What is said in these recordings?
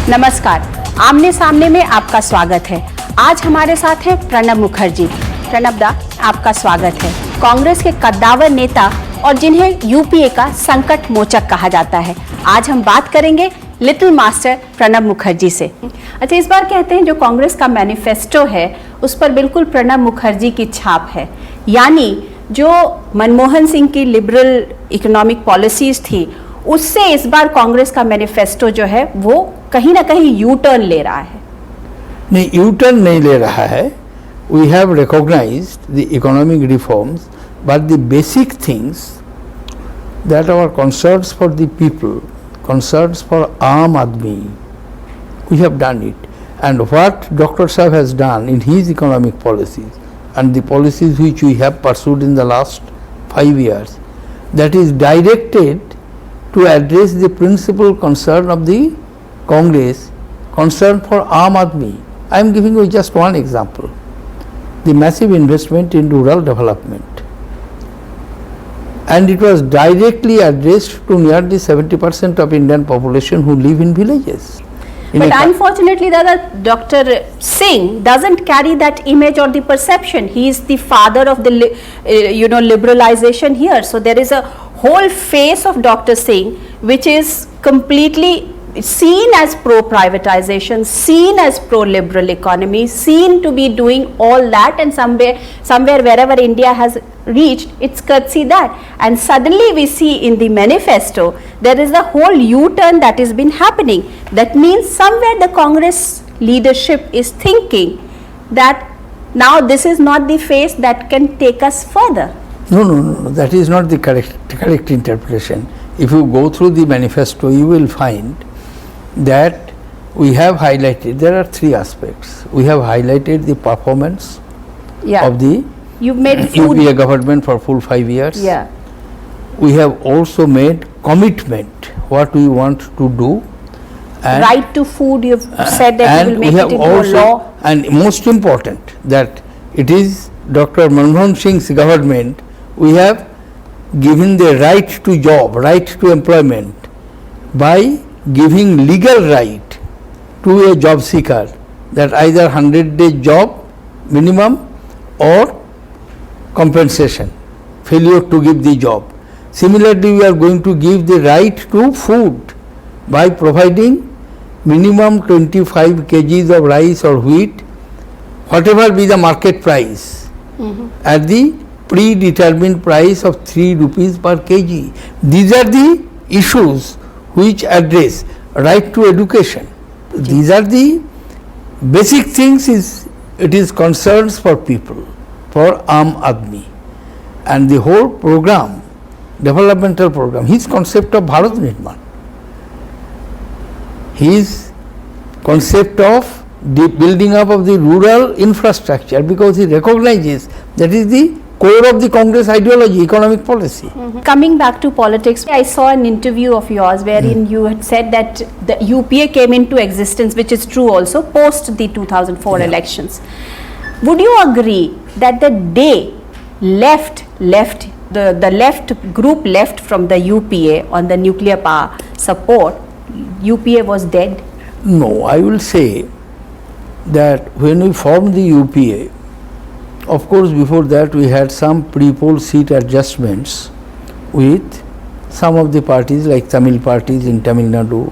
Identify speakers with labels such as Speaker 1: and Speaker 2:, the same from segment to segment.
Speaker 1: नमस्कार, आमने सामने में आपका स्वागत है। आज हमारे साथ है प्रणब मुखर्जी। प्रणब दा, आपका स्वागत है। कांग्रेस के कद्दावर नेता और जिन्हें यूपीए का संकट मोचक कहा जाता है। आज हम बात करेंगे लिटिल मास्टर प्रणब मुखर्जी से। अच्छा, इस बार कहते हैं जो कांग्रेस का मैनिफेस्टो है उस पर बिल्कुल प्रणब मुखर्जी की छाप है, यानी जो मनमोहन सिंह की लिबरल इकोनॉमिक पॉलिसीज थी उससे इस बार कांग्रेस का मैनिफेस्टो जो है वो कहीं ना कहीं यू टर्न ले रहा है।
Speaker 2: नहीं, यू टर्न नहीं ले रहा है। We have recognised the economic reforms, but the basic things that our concerns for the people, concerns for Aam Aadmi, we have done it. And what Dr. Saab has done in his economic policies and the policies which we have pursued in the last 5 years, that is directed to address the principal concern of the Congress, concern for Aam Aadmi. I am giving you just one example, the massive investment in rural development. And it was directly addressed to nearly 70% of Indian population who live in villages.
Speaker 1: But unfortunately, Dr. Singh doesn't carry that image or the perception. He is the father of the liberalization here. So there is a whole face of Dr. Singh which is completely seen as pro-privatization, seen as pro-liberal economy, seen to be doing all that, and somewhere wherever India has reached, it's courtesy that. And suddenly we see in the manifesto there is a whole U-turn that has been happening. That means somewhere the Congress leadership is thinking that now this is not the face that can take us further.
Speaker 2: No, that is not the correct interpretation. If you go through the manifesto, you will find that we have highlighted, there are 3 aspects. We have highlighted the performance of the
Speaker 1: You've made food
Speaker 2: UPA government for full 5 years.
Speaker 1: Yeah.
Speaker 2: We have also made commitment what we want to do. And
Speaker 1: right to food, you've said that you will make it into a law.
Speaker 2: And most important, that it is Dr. Manmohan Singh's government, we have given the right to job, right to employment by giving legal right to a job seeker, that either 100-day job minimum or compensation, failure to give the job. Similarly, we are going to give the right to food by providing minimum 25 kgs of rice or wheat, whatever be the market price, at the predetermined price of 3 rupees per kg. These are the issues which address right to education. These are the basic things. It is concerns for people, for Aam Aadmi, and the whole program, developmental program, his concept of Bharat Nirman, his concept of the building up of the rural infrastructure, because he recognizes that is the core of the Congress ideology, economic policy.
Speaker 1: Coming back to politics, I saw an interview of yours wherein you had said that the UPA came into existence, which is true also, post the 2004 elections. Would you agree that the day the left group left from the UPA on the nuclear power support, UPA was dead?
Speaker 2: No, I will say that when we formed the UPA, of course, before that we had some pre-poll seat adjustments with some of the parties, like Tamil parties in Tamil Nadu,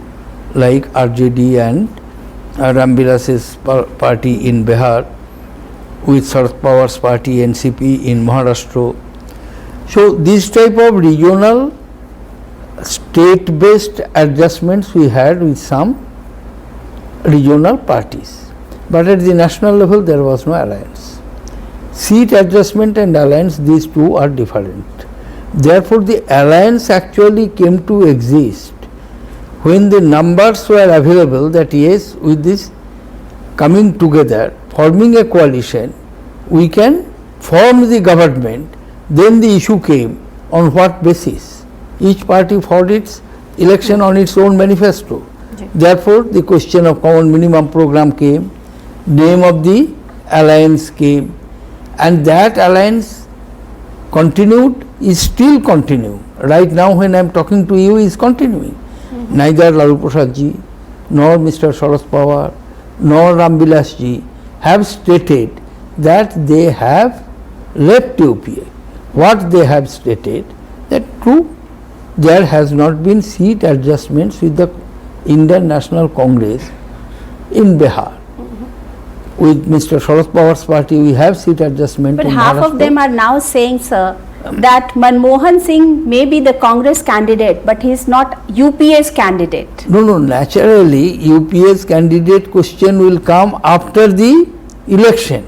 Speaker 2: like RJD and Ramvilas's party in Bihar, with Sharad Pawar's party NCP in Maharashtra. So this type of regional state-based adjustments we had with some regional parties, but at the national level there was no alliance. Seat adjustment and alliance, these two are different. Therefore, the alliance actually came to exist when the numbers were available, that yes, with this coming together, forming a coalition, we can form the government. Then the issue came, on what basis? Each party fought its election on its own manifesto. Therefore, the question of common minimum program came, name of the alliance came, and that alliance continued, is still continuing. Right now when I am talking to you, is continuing. Neither Lalu Prasad ji nor Mr. Sharad Pawar, nor Ramvilas ji have stated that they have left UPA. What they have stated, that true, there has not been seat adjustments with the Indian National Congress in Bihar. With Mr. Sharad Pawar's party, we have seat adjustment
Speaker 1: But
Speaker 2: in
Speaker 1: half of
Speaker 2: Maharashtra.
Speaker 1: them are now saying, sir, that Manmohan Singh may be the Congress candidate, but he is not UPA's candidate.
Speaker 2: No, naturally, UPA's candidate question will come after the election.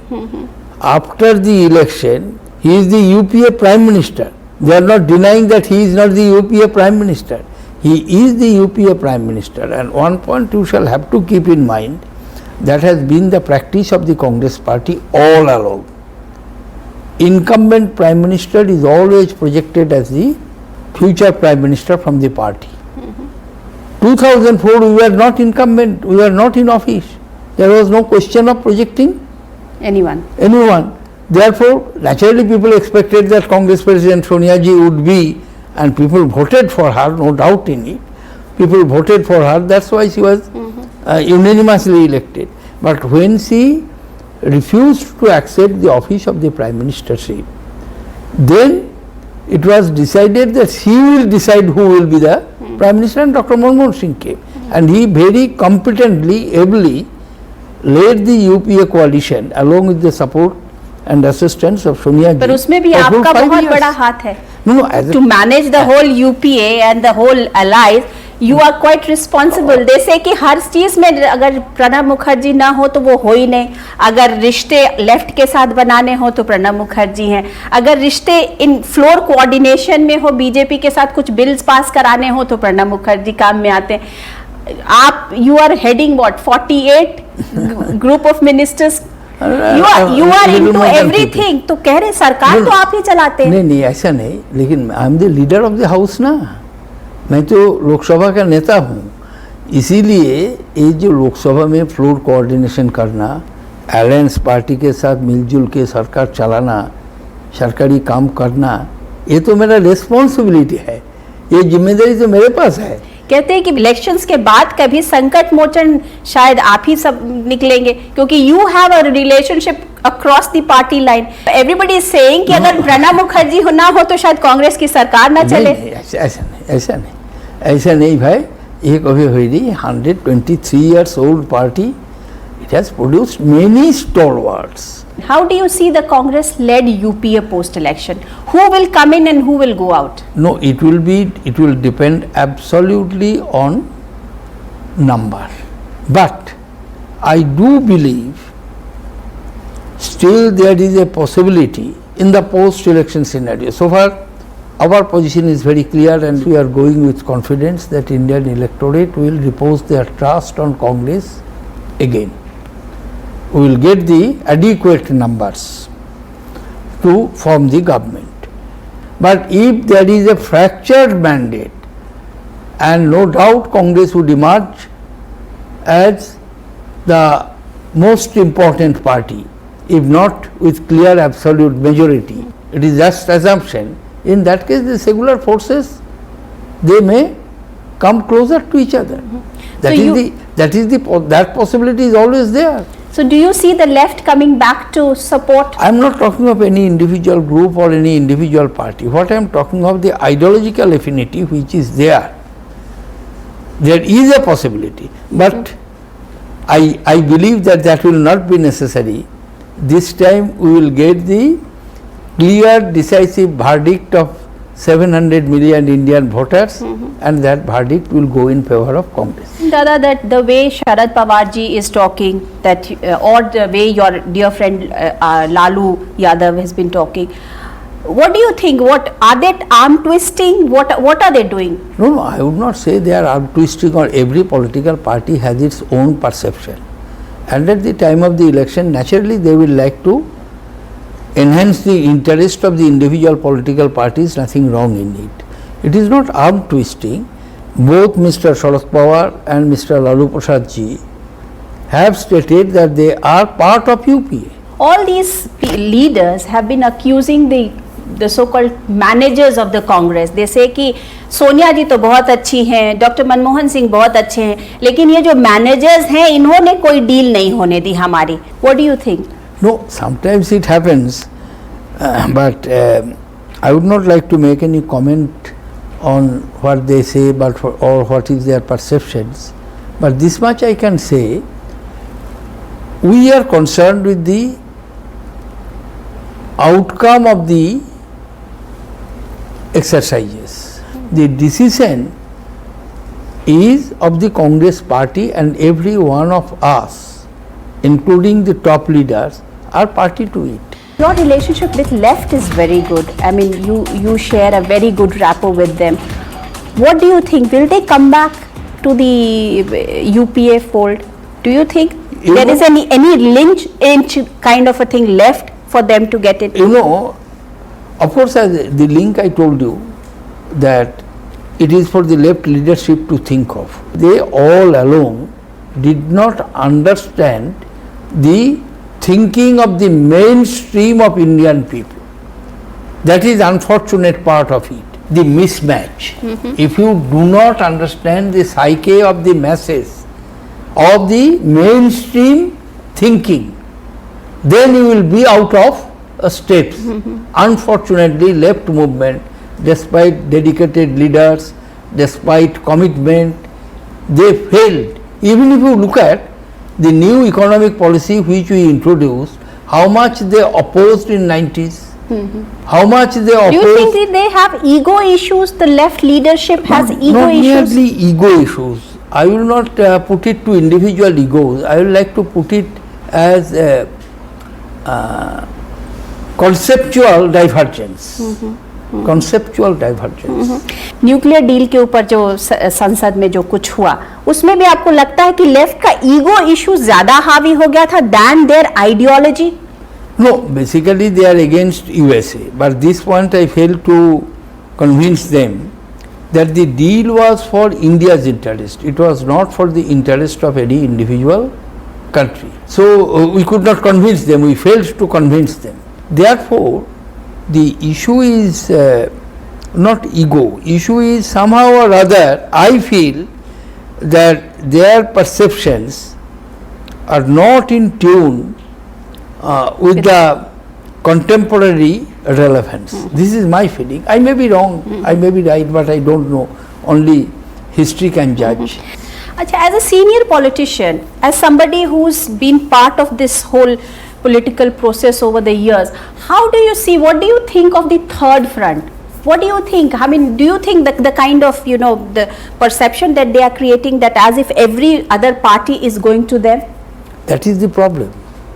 Speaker 2: After the election, he is the UPA Prime Minister. They are not denying that he is not the UPA Prime Minister. He is the UPA Prime Minister. And one point you shall have to keep in mind, that has been the practice of the Congress party all along. Incumbent Prime Minister is always projected as the future Prime Minister from the party. 2004 we were not incumbent, we were not in office. There was no question of projecting
Speaker 1: Anyone?
Speaker 2: anyone. Therefore, naturally people expected that Congress President Sonia ji would be, and people voted for her, no doubt in it. People voted for her, that's why she was unanimously elected. But when she refused to accept the office of the Prime Ministership, then it was decided that she will decide who will be the Prime Minister, and Dr. Manmohan Singh came. And he very competently, ably led the UPA coalition along with the support and assistance of Sonia ji.
Speaker 1: पर उसमें भी
Speaker 2: for full
Speaker 1: आपका
Speaker 2: 5
Speaker 1: बहुत
Speaker 2: years.
Speaker 1: बड़ा हाथ है.
Speaker 2: No, as a
Speaker 1: To manage the whole UPA and the whole allies, you are quite responsible. They say कि हर चीज में अगर प्रणब मुखर्जी ना हो तो वो हो ही नहीं. अगर रिश्ते लेफ्ट के साथ बनाने हो तो प्रणब मुखर्जी हैं. अगर रिश्ते इन फ्लोर कोऑर्डिनेशन में हो, बीजेपी के साथ कुछ बिल्स पास कराने हो तो प्रणब मुखर्जी काम में आते हैं. आप you are heading what 48 group of ministers. you are into everything. तो कह रहे सरकार तो आप ही चलाते हैं.
Speaker 2: नहीं ऐसा नहीं, लेकिन I am the leader of the house ना, मैं तो लोकसभा का नेता हूँ. इसीलिए ये जो लोकसभा में फ्लोर कोऑर्डिनेशन करना, अलायंस पार्टी के साथ मिलजुल के सरकार चलाना, सरकारी काम करना, ये तो मेरा रिस्पॉन्सिबिलिटी है. ये जिम्मेदारी तो मेरे पास है.
Speaker 1: कहते हैं कि इलेक्शंस के बाद कभी संकट मोचन शायद आप ही सब निकलेंगे, क्योंकि you have a relationship across the party line. Everybody is saying कि अगर प्रणब मुखर्जी ना हो तो शायद कांग्रेस की सरकार ना चले.
Speaker 2: ऐसा नहीं भाई, ये कभी हुई नहीं. 123 years old party, it has produced many stalwarts.
Speaker 1: How do you see the Congress led UPA post election? Who will come in and who will go out?
Speaker 2: No, it will depend absolutely on number. But I do believe still there is a possibility in the post election scenario. So far our position is very clear and we are going with confidence that Indian electorate will repose their trust on Congress again. We will get the adequate numbers to form the government. But if there is a fractured mandate, and no doubt Congress would emerge as the most important party, if not with clear absolute majority, it is just assumption. In that case, the secular forces, they may come closer to each other. That possibility is always there.
Speaker 1: So do you see the left coming back to support?
Speaker 2: I am not talking of any individual group or any individual party. What I am talking of, the ideological affinity which is there. There is a possibility, but I believe that will not be necessary. This time we will get the clear decisive verdict of 700 million Indian voters, and that verdict will go in favor of Congress.
Speaker 1: Dada, that the way Sharad Pawar ji is talking, that or the way your dear friend Lalu Yadav has been talking, what do you think? What are they arm twisting? What are they doing?
Speaker 2: No, I would not say they are arm twisting, or every political party has its own perception. And at the time of the election, naturally they will like to enhance the interest of the individual political parties, nothing wrong in it. It is not arm twisting. Both Mr. Sharad Pawar and Mr. Lalu Prasad ji have stated that they are part of UPA.
Speaker 1: All these leaders have been accusing the the so-called managers of the Congress. They say कि सोनिया जी तो बहुत अच्छी हैं, doctor Manmohan Singh बहुत अच्छे हैं, लेकिन ये जो मैनेजर्स हैं इन्होंने कोई डील नहीं होने दी हमारी. What do you think?
Speaker 2: No, sometimes it happens, but I would not like to make any comment on what they say, or what is their perceptions. But this much I can say, we are concerned with the outcome of the exercises. The decision is of the Congress party, and every one of us, including the top leaders, are party to it.
Speaker 1: Your relationship with left is very good. I mean, you share a very good rapport with them. What do you think? Will they come back to the UPA fold? Do you think there is any lynch kind of a thing left for them to get it?
Speaker 2: You know, of course, as the link I told you, that it is for the left leadership to think of. They all along did not understand the thinking of the mainstream of Indian people. That is unfortunate part of it, the mismatch. If you do not understand the psyche of the masses, of the mainstream thinking, then you will be out of steps. Unfortunately, left movement, despite dedicated leaders, despite commitment, they failed. Even if you look at the new economic policy which we introduced, how much they opposed in 90s, how much they opposed.
Speaker 1: Do you think that they have ego issues? The left leadership has ego
Speaker 2: not
Speaker 1: issues?
Speaker 2: merely ego issues. I will not put it to individual egos. I would like to put it as a conceptual divergence. Conceptual divergence.
Speaker 1: Nuclear deal के ऊपर जो संसद में जो कुछ हुआ, उसमें भी आपको लगता है कि लेफ्ट का ईगो इशू ज्यादा हावी हो गया था than their ideology?
Speaker 2: No, basically they are against USA, but this point I failed to convince them that the deal was for India's interest. It was not for the interest of any individual country. So we could not convince them, we failed to convince them. Therefore, the issue is not ego, issue is somehow or other, I feel that their perceptions are not in tune with the contemporary relevance. This is my feeling. I may be wrong, I may be right, but I don't know. Only history can judge.
Speaker 1: Achha, as a senior politician, as somebody who's been part of this whole political process over the years, how do you see, what do you think of the third front? What do you think? I mean, do you think that the kind of, the perception that they are creating, that as if every other party is going to them?
Speaker 2: That is the problem.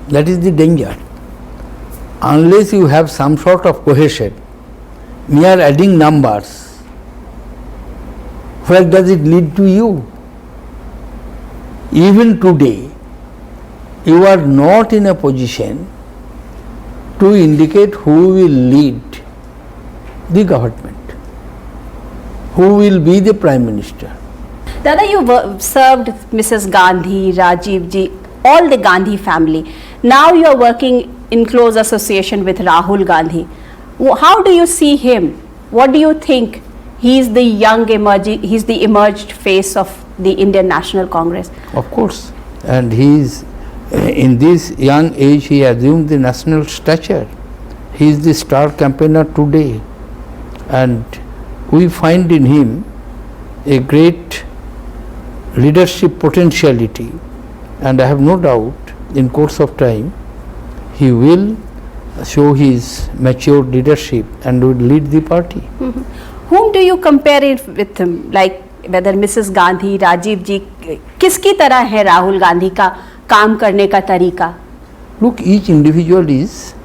Speaker 2: That is the danger. Unless you have some sort of cohesion, mere adding numbers, where does it lead to you? Even today, you are not in a position to indicate who will lead the government, who will be the Prime Minister.
Speaker 1: Dada, you served Mrs. Gandhi, Rajiv ji, all the Gandhi family. Now you are working in close association with Rahul Gandhi. How do you see him? What do you think? He is the young he's the emerged face of the Indian National Congress.
Speaker 2: Of course, and he is in this young age he assumed the national stature. He is the star campaigner today, and we find in him a great leadership potentiality, and I have no doubt in course of time he will show his mature leadership and will lead the party.
Speaker 1: Whom do you compare it with him? Like whether Mrs. Gandhi, Rajiv ji, किसकी तरह है राहुल गांधी का काम करने का तरीका?
Speaker 2: Look, each individual is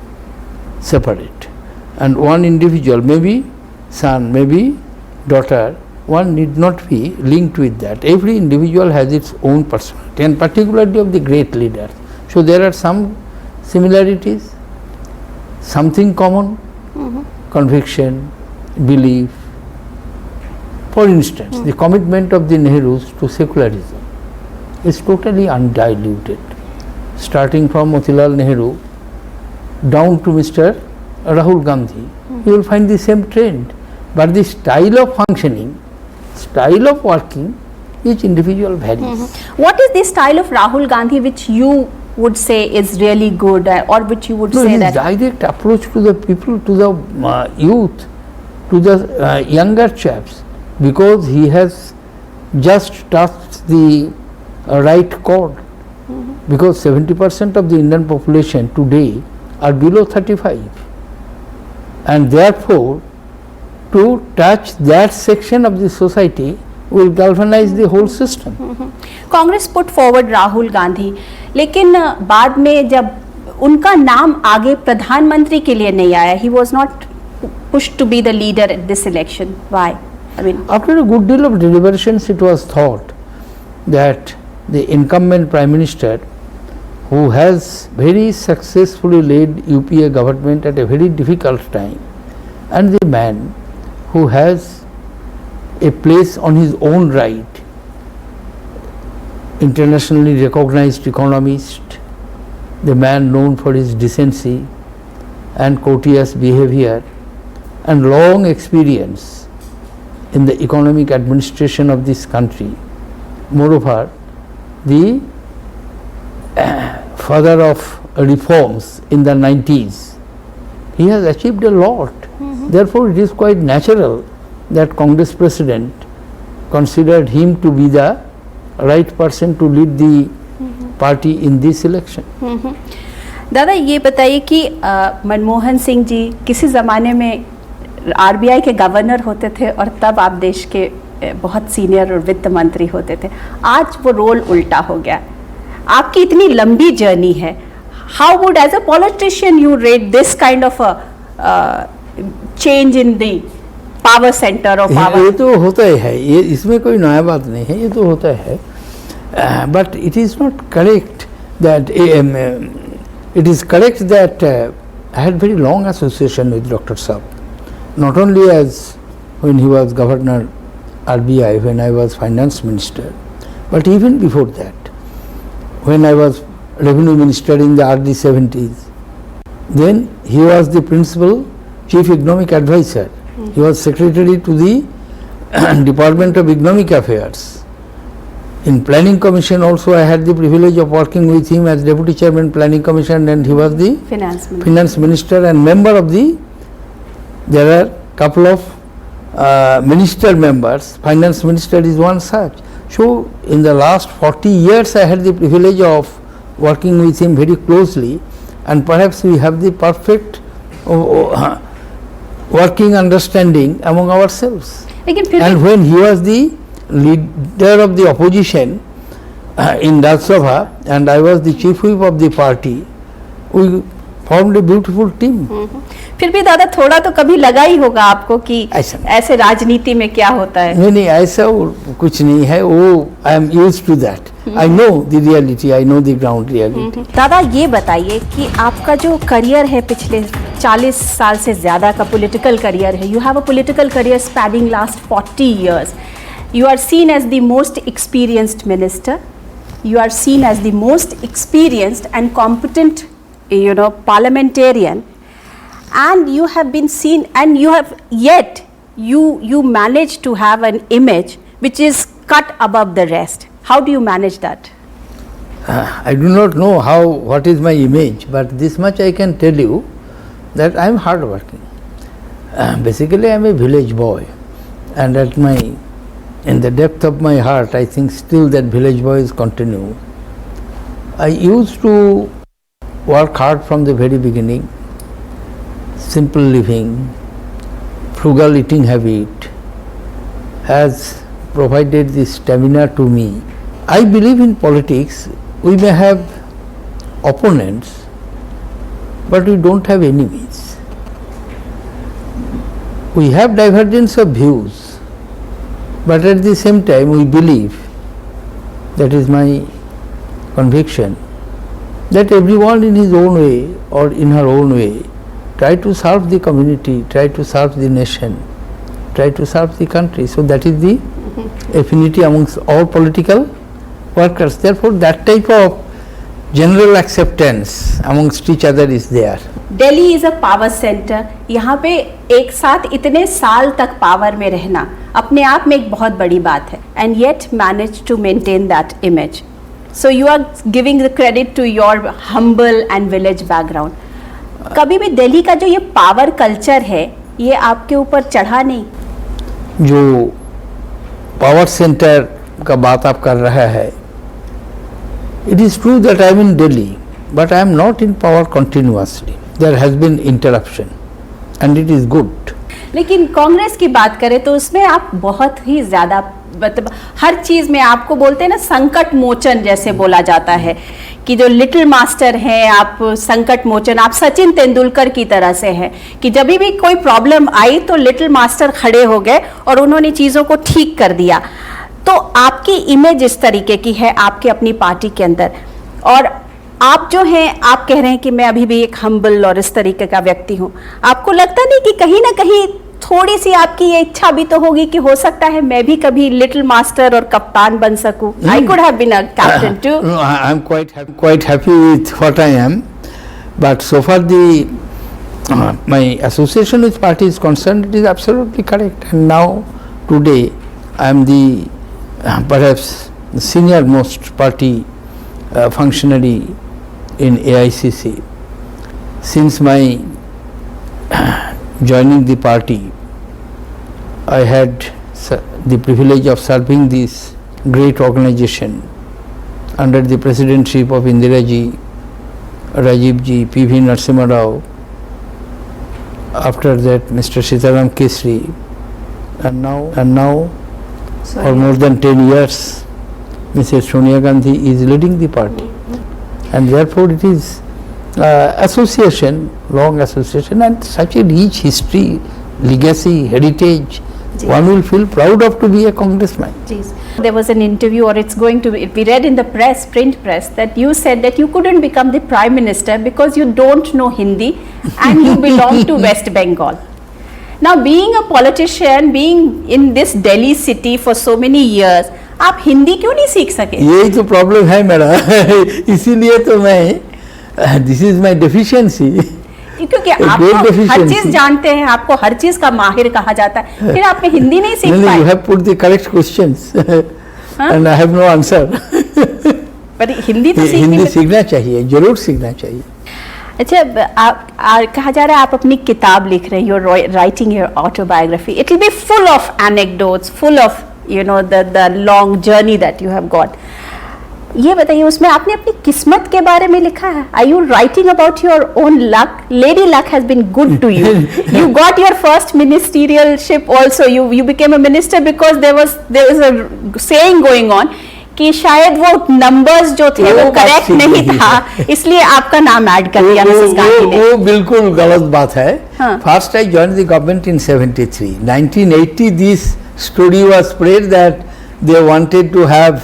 Speaker 2: separate, and one individual, maybe son, maybe daughter, one need not be linked with that. Every individual has its own personality, and particularly of the great leaders. So there are some similarities, something common, conviction, belief. For instance, the commitment of the Nehrus to secularism is totally undiluted, starting from Motilal Nehru down to Mr. Rahul Gandhi. you will find the same trend. But the style of functioning, style of working, each individual varies.
Speaker 1: What is the style of Rahul Gandhi which you would say is really good, or which you would
Speaker 2: No,
Speaker 1: say
Speaker 2: his
Speaker 1: that
Speaker 2: direct approach to the people, to the youth, to the younger chaps, because he has just touched the right chord. Because 70% of the Indian population today are below 35, and therefore to touch that section of the society will galvanize the whole system.
Speaker 1: Congress put forward Rahul Gandhi, लेकिन बाद में जब उनका नाम आगे प्रधानमंत्री के लिए नहीं आया, he was not pushed to be the leader at this election. Why? I mean
Speaker 2: After a good deal of deliberations, it was thought that the incumbent Prime Minister, who has very successfully led UPA government at a very difficult time, and the man who has a place on his own right, internationally recognized economist, the man known for his decency and courteous behavior and long experience in the economic administration of this country. Moreover, the father of reforms in the 90s, he has achieved a lot. Therefore, it is quite natural that Congress president considered him to be the right person to lead the party in this election.
Speaker 1: दादा ये बताइए कि मनमोहन सिंह जी किसी ज़माने में RBI के governor होते थे और तब आप देश के बहुत सीनियर और वित्त मंत्री होते थे. आज वो रोल उल्टा हो गया. आपकी इतनी लंबी जर्नी है, how would as a politician you rate this kind of change in the power centre of
Speaker 2: ये
Speaker 1: पावर?
Speaker 2: तो होता ही है, ये इसमें कोई नया बात नहीं है, ये तो होता है. But it is not correct that it is correct that I had very long association with Dr. Saab, not only as when he was governor RBI, when I was finance minister, but even before that, when I was revenue minister in the early 70s. Then he was the principal chief economic advisor. He was secretary to the Department of Economic Affairs. In Planning Commission also I had the privilege of working with him as Deputy Chairman Planning Commission, and he was the Finance Minister and member of the, there are couple of minister members, Finance Minister is one such. So in the last 40 years I had the privilege of working with him very closely, and perhaps we have the perfect working understanding among ourselves.
Speaker 1: लेकिन फिर
Speaker 2: And when he was the leader of the opposition in Rajya Sabha and I was the chief whip of the party, we formed a beautiful team.
Speaker 1: फिर भी दादा थोड़ा तो कभी लगा ही होगा आपको कि
Speaker 2: ऐसा
Speaker 1: ऐसे राजनीति में क्या होता है.
Speaker 2: नहीं नहीं, ऐसा कुछ नहीं है, वो I am used to that. I know the reality, I know the ground reality.
Speaker 1: दादा ये बताइए कि आपका जो करियर है पिछले 40 साल से ज़्यादा का पॉलिटिकल करियर है, you have a political career spanning last 40 years. You are seen as the most experienced minister. You are seen as the most experienced and competent, parliamentarian. And you have been seen, and you have yet you managed to have an image which is cut above the rest. How do you manage that?
Speaker 2: I do not know what is my image, but this much I can tell you that I am hard working. Basically I am a village boy, and in the depth of my heart, I think still that village boys continue. I used to work hard from the very beginning. Simple living, frugal eating habit has provided the stamina to me. I believe in politics, we may have opponents, but we don't have enemies. We have divergence of views, but at the same time we believe, that is my conviction, that everyone in his own way or in her own way try to serve the community, try to serve the nation, try to serve the country. So that is the affinity amongst all political workers. Therefore that type of general acceptance amongst each other is there.
Speaker 1: Delhi is a power centre. यहाँ पे एक साथ इतने साल तक power में रहना अपने आप में एक बहुत बड़ी बात है. And yet manage to maintain that image. So you are giving the credit to your humble and village background. कभी भी दिल्ली का जो ये पावर कल्चर है ये आपके ऊपर चढ़ा नहीं?
Speaker 2: जो पावर सेंटर का बात आप कर रहा है, it is true that I am in Delhi, but I am not in power continuously. There has been interruption and it is good.
Speaker 1: लेकिन कांग्रेस की बात करें तो उसमें आप बहुत ही ज्यादा मतलब हर चीज में आपको बोलते हैं ना संकट मोचन जैसे बोला जाता है कि जो लिटिल मास्टर हैं आप संकट मोचन. आप सचिन तेंदुलकर की तरह से हैं कि जब भी कोई प्रॉब्लम आई तो लिटिल मास्टर खड़े हो गए और उन्होंने चीजों को ठीक कर दिया. तो आपकी इमेज इस तरीके की है आपकी अपनी पार्टी के अंदर, और आप जो हैं आप कह रहे हैं कि मैं अभी भी एक हम्बल और इस तरीके का व्यक्ति हूं. आपको लगता नहीं कि कहीं ना कहीं थोड़ी सी आपकी ये इच्छा भी तो होगी कि हो सकता है मैं भी कभी लिटिल मास्टर और कप्तान बन सकूं? I could have been a captain too.
Speaker 2: I am quite happy with what I am, but so far my association with party is concerned, it is absolutely correct. And now today I am the perhaps the senior most party functionary in AICC. Since my joining the party, I had the privilege of serving this great organization under the presidency of Indira ji, Rajiv ji, P.V. Narasimha Rao, after that Mr. Sitaram Kesri, and now for more than 10 years Mrs. Sonia Gandhi is leading the party. And therefore it is association, long association, and such a rich history, legacy, heritage. One will feel proud of to be a congressman.
Speaker 1: There was an interview, or it's going to be, we read in the press, print press, that you said that you couldn't become the prime minister because you don't know Hindi and you belong to West Bengal. Now being a politician, being in this Delhi city for so many years, आप हिंदी क्यों नहीं सीख सके?
Speaker 2: यही तो problem है मेरा. इसीलिए तो मैं दिस इज माई डेफिशिएंसी.
Speaker 1: क्योंकि आप हर चीज जानते हैं, आपको हर चीज का माहिर कहा जाता है, फिर आप हिंदी नहीं सीख पाए.
Speaker 2: You have put the correct questions and I have no answer.
Speaker 1: पर हिंदी तो
Speaker 2: हिंदी सीखना चाहिए, जरूर सीखना चाहिए.
Speaker 1: अच्छा, कहा जा रहा है आप अपनी किताब लिख रहे हैं, you're writing your autobiography. It will be full of anecdotes, full of the long journey that you have got. ये बताइए उसमें आपने अपनी किस्मत के बारे में लिखा है. Are you writing about your own luck? Lady luck has been good to you. You got your first ministerialship also. You became a minister because there was a saying going on कि शायद वो numbers जो थे वो correct नहीं था, इसलिए आपका नाम ऐड कर दिया मिसेस गांधी ने.
Speaker 2: वो बिल्कुल गलत बात है. First I joined the government in 73. 1980 this story was spread that they wanted to have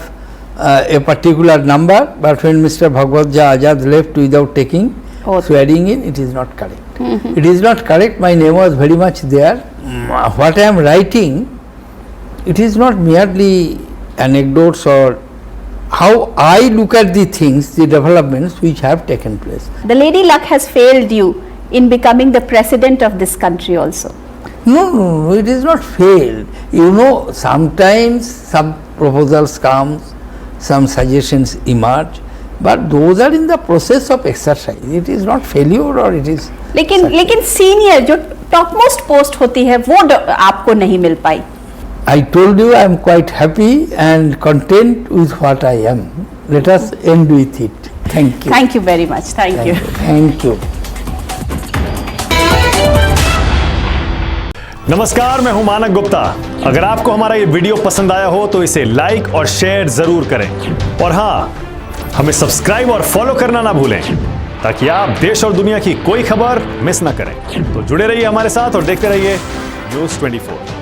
Speaker 2: a particular number, but when Mr. Bhagwat Jha Azad left without taking swearing in, it is not correct. It is not correct. My name was very much there. What I am writing, it is not merely anecdotes or how I look at the things, the developments which have taken place.
Speaker 1: The lady luck has failed you in becoming the president of this country also.
Speaker 2: No, it is not failed. Sometimes some proposals come, some suggestions emerge, but those are in the process of exercise. It is not failure or it is.
Speaker 1: लेकिन senior जो top most post होती है वो आपको नहीं मिल पाई.
Speaker 2: I told you I am quite happy and content with what I am. Let us end with it. Thank you.
Speaker 1: Thank you very much. Thank you.
Speaker 2: Thank you.
Speaker 3: नमस्कार, मैं हूं मानक गुप्ता. अगर आपको हमारा ये वीडियो पसंद आया हो तो इसे लाइक और शेयर जरूर करें, और हाँ, हमें सब्सक्राइब और फॉलो करना ना भूलें ताकि आप देश और दुनिया की कोई खबर मिस ना करें. तो जुड़े रहिए हमारे साथ और देखते रहिए News 24.